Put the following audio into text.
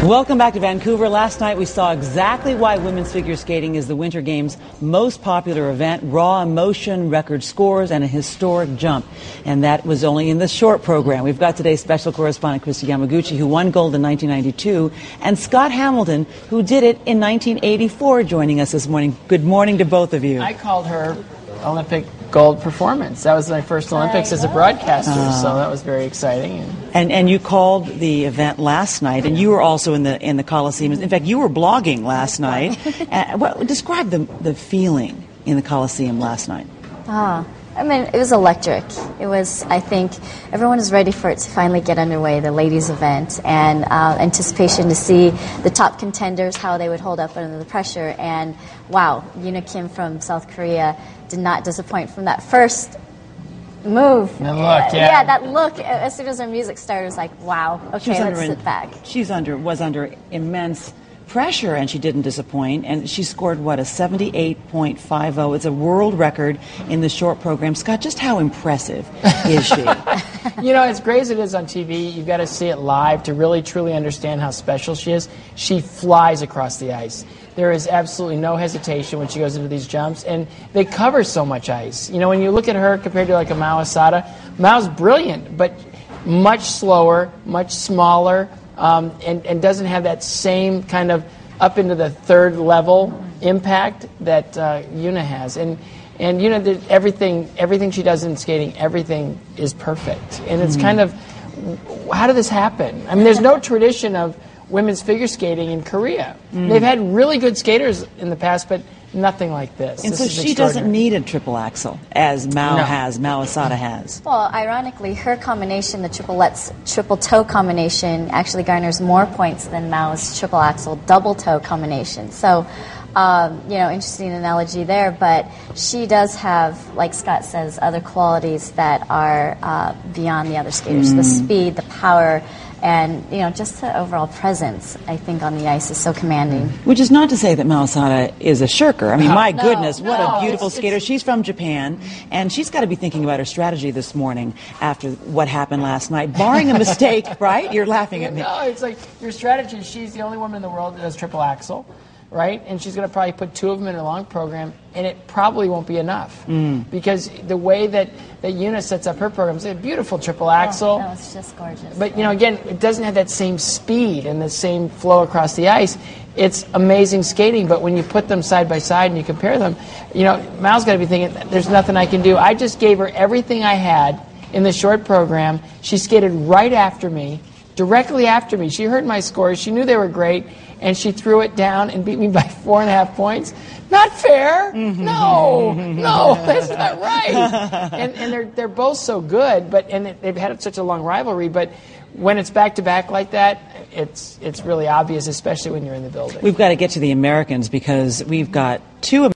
Welcome back to Vancouver. Last night we saw exactly why women's figure skating is the Winter Games' most popular event. Raw emotion, record scores, and a historic jump. And that was only in the short program. We've got today's special correspondent, Kristi Yamaguchi, who won gold in 1992, and Scott Hamilton, who did it in 1984, joining us this morning. Good morning to both of you. I called her Olympic gold performance. That was my first Olympics as a broadcaster, so that was very exciting. And you called the event last night, and you were also in the Coliseum. In fact, you were blogging last night. Describe the feeling in the Coliseum last night. I mean, it was electric. It was, I think, everyone is ready for it to finally get underway, the ladies' event, and anticipation to see the top contenders, how they would hold up under the pressure. And wow, Yuna Kim from South Korea did not disappoint from that first move. The look, yeah, that look. As soon as our music started, it was like, wow, okay, let's sit back. She was under immense pressure, and she didn't disappoint, and she scored, what, a 78.50. It's a world record in the short program. Scott, just how impressive is she? You know, as great as it is on TV, you've got to see it live to really, truly understand how special she is. She flies across the ice. There is absolutely no hesitation when she goes into these jumps, and they cover so much ice. You know, when you look at her compared to like a Mao Asada, Mao's brilliant, but much slower, much smaller, and doesn't have that same kind of up into the third level impact that Yuna has. And Yuna did everything she does in skating, everything is perfect. And it's kind of, how did this happen? I mean, there's no tradition of women's figure skating in Korea. They've had really good skaters in the past, but nothing like this. And so she doesn't need a triple axel, as Mao Asada has. Well, ironically, her combination, the triple toe combination, actually garners more points than Mao's triple axel double toe combination. So, you know, interesting analogy there, but she does have, like Scott says, other qualities that are beyond the other skaters. The speed, the power, and, you know, just the overall presence, I think, on the ice is so commanding. Which is not to say that Mao Asada is a shirker. I mean, my goodness, what a beautiful skater. She's from Japan, and she's got to be thinking about her strategy this morning after what happened last night, barring a mistake, right? You're laughing at me. No, it's like your strategy. She's the only woman in the world that does triple axel, right? And she's going to probably put two of them in a long program, and it probably won't be enough. Because the way that Yuna sets up her program is a beautiful triple axel. That was just gorgeous. But, you know, again, it doesn't have that same speed and the same flow across the ice. It's amazing skating, but when you put them side by side and you compare them, you know, Mao's got to be thinking, there's nothing I can do. I just gave her everything I had in the short program. She skated right after me, directly after me. She heard my scores. She knew they were great. And she threw it down and beat me by 4.5 points. Not fair. No, that's not right. And they're both so good, and they've had such a long rivalry. But when it's back to back like that, it's really obvious, especially when you're in the building. We've got to get to the Americans because we've got two